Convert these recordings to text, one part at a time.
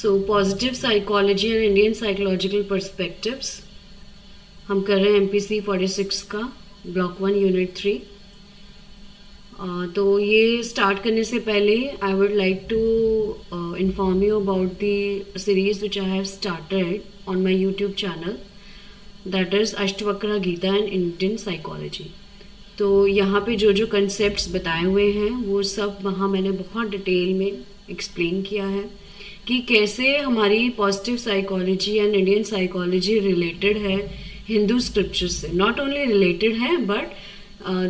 So positive psychology and Indian psychological perspectives हम कर रहे हैं MPC 46 का ब्लॉक 1 यूनिट 3। तो ये स्टार्ट करने से पहले I would like to inform you about the series which I have started on my YouTube channel, that is Ashtavakra Gita and Indian psychology. तो यहाँ पे जो जो कंसेप्ट्स बताए हुए हैं वो सब वहाँ मैंने बहुत डिटेल में एक्सप्लेन किया है कि कैसे हमारी positive psychology and Indian psychology related है हिंदू स्क्रिप्चर्स से। नॉट ओनली रिलेटेड है बट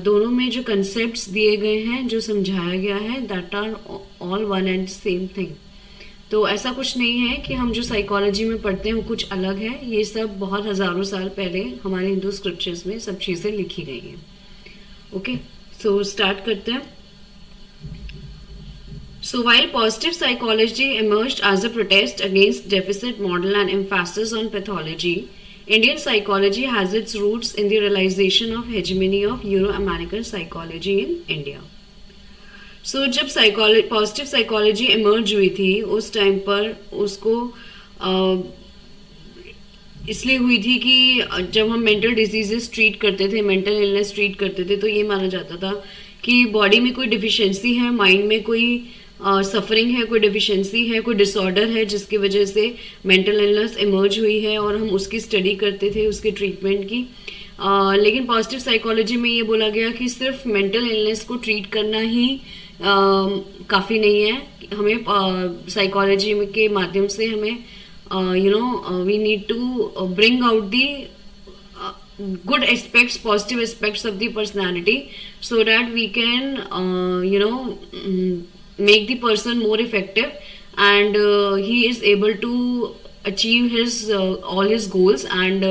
दोनों में जो कंसेप्ट्स दिए गए हैं, जो समझाया गया है, that are all one and same thing. तो ऐसा कुछ नहीं है कि हम जो साइकोलॉजी में पढ़ते हैं वो कुछ अलग है। ये सब बहुत हज़ारों साल पहले हमारे हिंदू स्क्रिप्चर्स में सब चीज़ें लिखी गई हैं। ओके, सो स्टार्ट करते हैं। So while positive psychology emerged as a protest against deficit model and emphasis on pathology, Indian psychology has its roots in the realization of hegemony of Euro-American psychology in India. So जब positive psychology emerge हुई थी उस time पर उसको इसलिए हुई थी कि जब हम मेंटल डिजीजेस ट्रीट करते थे, मेंटल इलनेस ट्रीट करते थे, तो ये माना जाता था कि बॉडी में कोई डिफिशिएंसी है, माइंड में कोई सफरिंग है, कोई डिफिशिएंसी है, कोई डिसऑर्डर है जिसकी वजह से मेंटल इलनेस इमर्ज हुई है और हम उसकी स्टडी करते थे, उसके ट्रीटमेंट की। लेकिन पॉजिटिव साइकोलॉजी में ये बोला गया कि सिर्फ मेंटल इलनेस को ट्रीट करना ही काफ़ी नहीं है। हमें साइकोलॉजी के माध्यम से हमें we need to bring out the good aspects, positive aspects of the personality, so that we can make the person more effective and he is able to achieve his all his goals and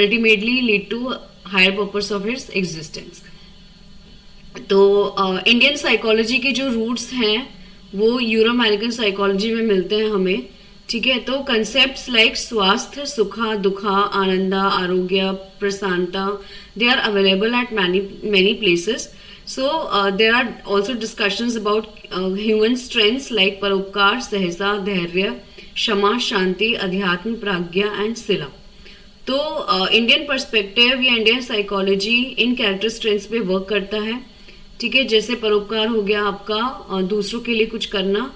ultimately lead to higher purpose of his existence. तो Indian psychology के जो roots हैं वो euro American psychology में मिलते हैं हमें। ठीक है, तो कंसेप्ट्स लाइक स्वास्थ्य, सुखा, दुखा, आनंदा, आरोग्य, प्रसन्नता, they are available at many places. So there are also discussions about human strengths like परोपकार, सहसा, धैर्य, क्षमा, शांति, अध्यात्म, प्राज्ञा एंड सिला। तो इंडियन पर्सपेक्टिव या Indian psychology in character strengths पे वर्क करता है। ठीक है, जैसे परोपकार हो गया आपका दूसरों के लिए कुछ करना,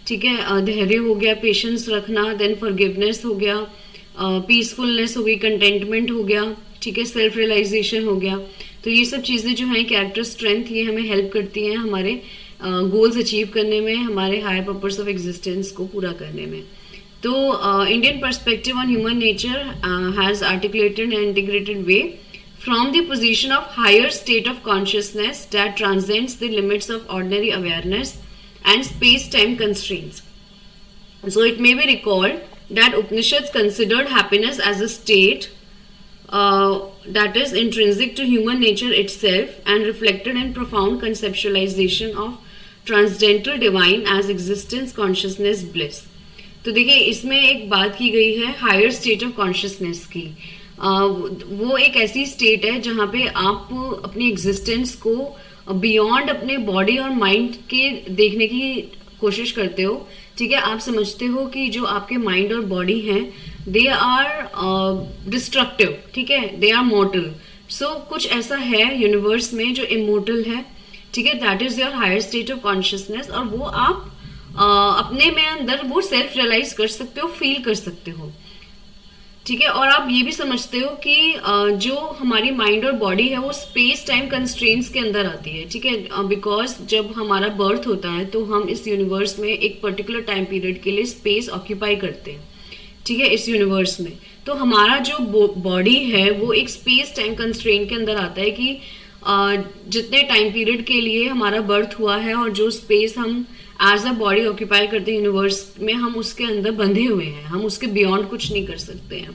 ठीक है, धैर्य हो गया पेशेंस रखना, देन फॉरगिवनेस हो गया, पीसफुलनेस हो गई, कंटेंटमेंट हो गया, ठीक है, सेल्फ रियलाइजेशन हो गया। तो ये सब चीज़ें जो हैं कैरेक्टर स्ट्रेंथ, ये हमें हेल्प करती हैं हमारे गोल्स अचीव करने में, हमारे हायर पर्पस ऑफ एग्जिस्टेंस को पूरा करने में। तो Indian perspective on human nature has articulated and integrated way from the position of higher state of consciousness that transcends the limits of ordinary awareness and space-time constraints. So it may be recalled that Upanishads considered happiness as a state that is intrinsic to human nature itself and reflected in profound conceptualization of transcendental divine as existence, consciousness, bliss. तो देखिए इसमें एक बात की गई है higher state of consciousness की। वो एक ऐसी स्टेट है जहाँ पे आप अपनी एग्जिस्टेंस को बियॉन्ड अपने बॉडी और माइंड के देखने की कोशिश करते हो। ठीक है, आप समझते हो कि जो आपके माइंड और बॉडी हैं दे आर डिस्ट्रक्टिव, ठीक है, दे आर मॉर्टल। सो कुछ ऐसा है यूनिवर्स में जो इमोर्टल है, ठीक है, that is your higher state of consciousness. और वो आप अपने में अंदर वो सेल्फ रियलाइज कर सकते हो, फील कर सकते हो। ठीक है, और आप ये भी समझते हो कि जो हमारी माइंड और बॉडी है वो स्पेस टाइम कंस्ट्रेंट्स के अंदर आती है। ठीक है, बिकॉज जब हमारा बर्थ होता है तो हम इस यूनिवर्स में एक पर्टिकुलर टाइम पीरियड के लिए स्पेस ऑक्यूपाई करते हैं। ठीक है, इस यूनिवर्स में तो हमारा जो बॉडी है वो एक स्पेस टाइम कंस्ट्रेंट के अंदर आता है कि जितने टाइम पीरियड के लिए हमारा बर्थ हुआ है और जो स्पेस हम एज अ बॉडी ऑक्यूपाई करते हैं यूनिवर्स में, हम उसके अंदर बंधे हुए हैं, हम उसके बियॉन्ड कुछ नहीं कर सकते हैं।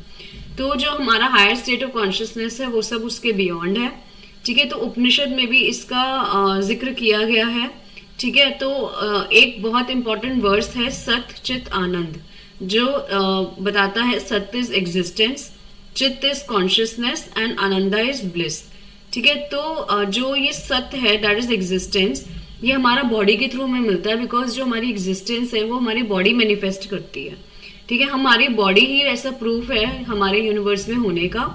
तो जो हमारा हायर स्टेट ऑफ कॉन्शियसनेस है वो सब उसके बियॉन्ड है। ठीक है, तो उपनिषद में भी इसका जिक्र किया गया है। ठीक है, तो एक बहुत इंपॉर्टेंट वर्स है सत चित आनंद, जो बताता है सत्य इज एग्जिस्टेंस, चित्त is consciousness and Ananda is bliss. ठीक है, तो जो ये सत्य है दैट इज एग्जिस्टेंस, ये हमारा बॉडी के थ्रू हमें मिलता है, बिकॉज जो हमारी एग्जिस्टेंस है वो हमारी बॉडी मैनिफेस्ट करती है। ठीक है, हमारी बॉडी ही ऐसा प्रूफ है हमारे यूनिवर्स में होने का।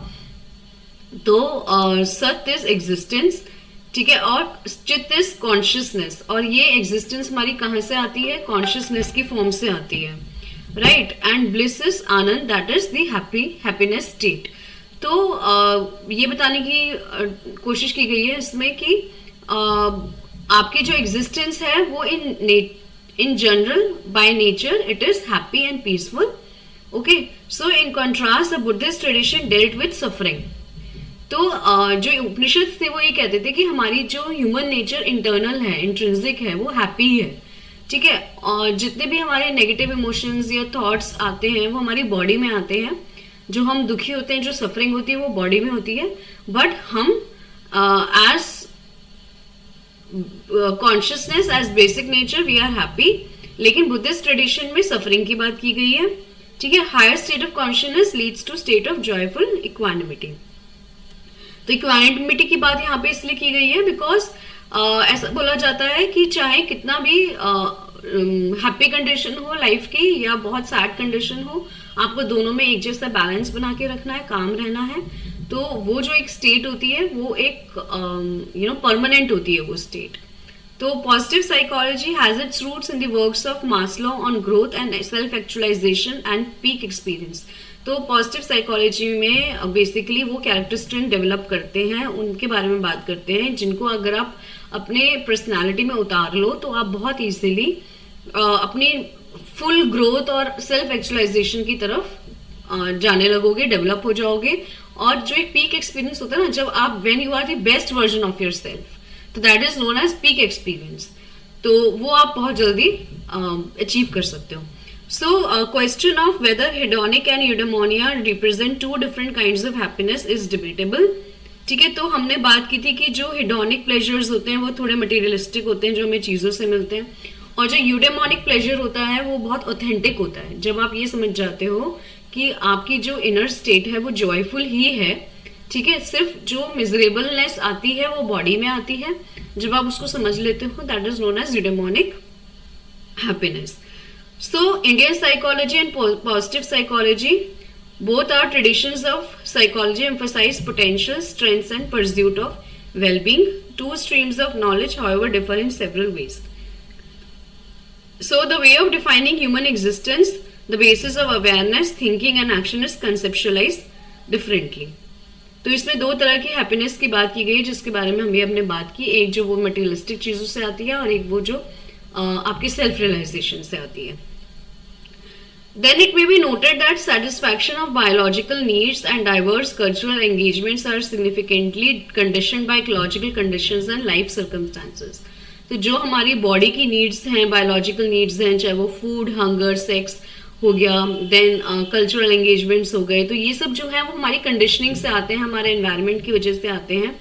तो सत्य इज एग्जिस्टेंस, ठीक है, और चित्त इज कॉन्शियसनेस। और ये एग्जिस्टेंस हमारी कहाँ से आती है? कॉन्शियसनेस की फॉर्म से आती है, right. And bliss is Anand, that is the happiness state. तो ये बताने की कोशिश की गई है इसमें कि आपकी जो एग्जिस्टेंस है वो in general by nature it is happy and peaceful. Okay, so in contrast the Buddhist tradition dealt with suffering. तो जो उपनिषद थे वो ये कहते थे कि हमारी जो ह्यूमन नेचर इंटरनल है, इंट्रिंसिक है, वो हैप्पी है। ठीक है, और जितने भी हमारे नेगेटिव इमोशंस या थॉट्स आते हैं वो हमारी बॉडी में आते हैं। जो हम दुखी होते हैं, जो सफरिंग होती है वो बॉडी में होती है, बट हम as consciousness, as basic nature we are happy. लेकिन बुद्धिस्ट ट्रेडिशन में सफरिंग की बात की गई है। ठीक है, higher state of consciousness leads to state of joyful equanimity. तो इक्वानिमिटी की बात यहाँ पे इसलिए की गई है बिकॉज ऐसा बोला जाता है कि चाहे कितना भी हैप्पी कंडीशन हो लाइफ की या बहुत सैड कंडीशन हो, आपको दोनों में एक जैसा बैलेंस बना के रखना है, काम रहना है। तो वो जो एक स्टेट होती है वो एक परमानेंट होती है वो स्टेट। तो positive psychology has its roots in the works of Maslow on growth and self actualization and peak experience. तो पॉजिटिव साइकोलॉजी में बेसिकली वो कैरेक्टरिस्टिक डेवलप करते हैं, उनके बारे में बात करते हैं जिनको अगर आप अपने पर्सनालिटी में उतार लो तो आप बहुत इजीली अपनी फुल ग्रोथ और सेल्फ एक्चुअलाइजेशन की तरफ जाने लगोगे, डेवलप हो जाओगे। और जो एक पीक एक्सपीरियंस होता है ना, जब आप when you are the best version of yourself, तो that is known as peak experience. तो वो आप बहुत जल्दी अचीव कर सकते हो। So, question of whether hedonic and eudaimonia represent two different kinds of happiness is debatable. ठीक है, तो हमने बात की थी कि जो hedonic pleasures होते हैं वो थोड़े materialistic होते हैं, जो हमें चीज़ों से मिलते हैं, और जो eudaimonic pleasure होता है वो बहुत authentic होता है। जब आप ये समझ जाते हो कि आपकी जो inner state है वो joyful ही है, ठीक है, सिर्फ जो miserableness आती है वो body में आती है, जब आप उसको समझ लेते हो that is known as eudaimonic happiness. So, Indian psychology and positive psychology, both are traditions of psychology, emphasize potential, strengths and pursuit of well-being. Two streams of knowledge, however, differ in several ways. So, the way of defining human existence, the basis of awareness, thinking and action is conceptualized differently. तो इसमें दो तरह की happiness की बात की गई जिसके बारे में हम हमने बात की। एक जो वो मटेरियलिस्टिक चीज़ों से आती है और एक वो जो आपकी सेल्फ रियलाइजेशन से आती है। Then it may be noted that satisfaction of biological needs and diverse cultural engagements are significantly conditioned by ecological conditions and life circumstances. तो जो हमारी बॉडी की नीड्स हैं, बायोलॉजिकल नीड्स हैं, चाहे वो फूड, हंगर, सेक्स हो गया, देन कल्चरल एंगेजमेंट्स हो गए, तो ये सब जो है वो हमारी कंडीशनिंग से आते हैं, हमारे एनवायरनमेंट की वजह से आते हैं।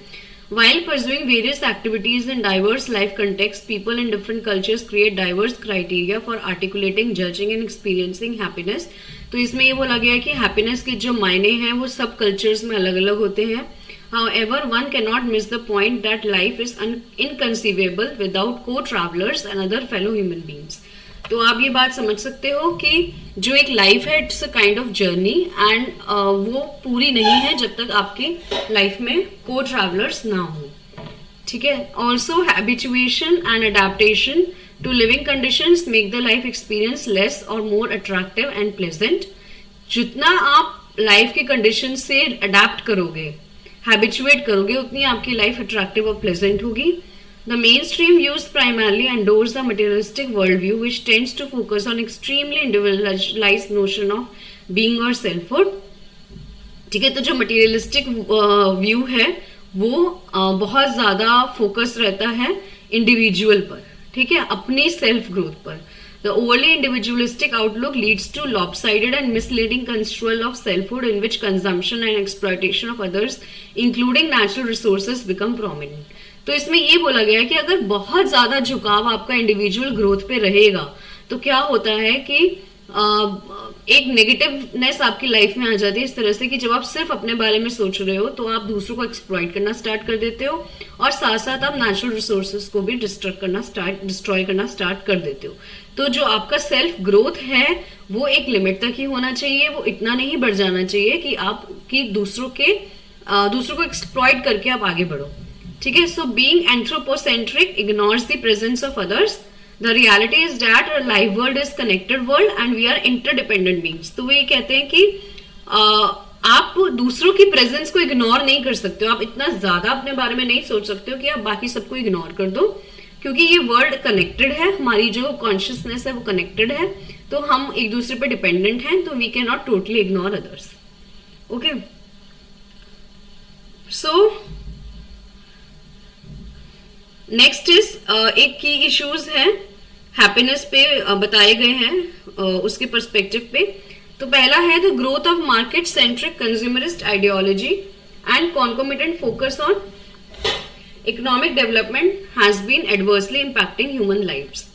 While pursuing various activities in diverse life contexts, people in different cultures create diverse criteria for articulating, judging and experiencing happiness. तो इसमें ये बोला गया है कि happiness के जो मायने हैं वो सब cultures में अलग अलग होते हैं। However, one cannot miss the point that life is inconceivable without co-travelers and other fellow human beings. तो आप ये बात समझ सकते हो कि जो एक लाइफ है it's a kind of journey and वो पूरी नहीं है जब तक आपकी लाइफ में को ट्रैवलर्स ना हो। ठीक है, also habituation and adaptation to living conditions make the life experience less और मोर अट्रैक्टिव एंड प्लेजेंट। जितना आप लाइफ के कंडीशन से अडेप्ट करोगे, हैबिचुएट करोगे, उतनी आपकी लाइफ अट्रैक्टिव और प्लेजेंट होगी। The mainstream views primarily endorse the materialistic worldview, which tends to focus on extremely individualized notion of being or selfhood. ठीक है, तो जो materialistic व्यू है वो बहुत ज़्यादा फोकस रहता है इंडिविजुअल पर, ठीक है, अपनी सेल्फ ग्रोथ पर। The overly individualistic outlook leads to lopsided and misleading construal of selfhood in which consumption and exploitation of others, including natural resources, become prominent. तो इसमें ये बोला गया है कि अगर बहुत ज्यादा झुकाव आपका इंडिविजुअल ग्रोथ पे रहेगा तो क्या होता है कि एक नेगेटिवनेस आपकी लाइफ में आ जाती है इस तरह से कि जब आप सिर्फ अपने बारे में सोच रहे हो तो आप दूसरों को एक्सप्लॉइट करना स्टार्ट कर देते हो और साथ साथ आप नेचुरल रिसोर्सेज को भी डिस्ट्रॉय करना स्टार्ट कर देते हो। तो जो आपका सेल्फ ग्रोथ है वो एक लिमिट तक ही होना चाहिए, वो इतना नहीं बढ़ जाना चाहिए कि आप कि दूसरों को एक्सप्लॉइट करके आप आगे बढ़ो। ठीक है, so being anthropocentric ignores the presence of others. The reality is that our life world is connected world and we are interdependent beings। तो वो ये कहते हैं कि आप दूसरों की प्रेजेंस को इग्नोर नहीं कर सकते हो, आप इतना ज्यादा अपने बारे में नहीं सोच सकते हो कि आप बाकी सबको इग्नोर कर दो, क्योंकि ये वर्ल्ड कनेक्टेड है, हमारी जो कॉन्शियसनेस है वो कनेक्टेड है, तो हम एक दूसरे पे डिपेंडेंट हैं, तो we can not totally ignore others. Okay, so next is एक की इश्यूज है हैप्पीनेस पे बताए गए हैं उसके पर्सपेक्टिव पे। तो पहला है the growth of market centric consumerist ideology and concomitant focus on economic development has been adversely impacting human lives.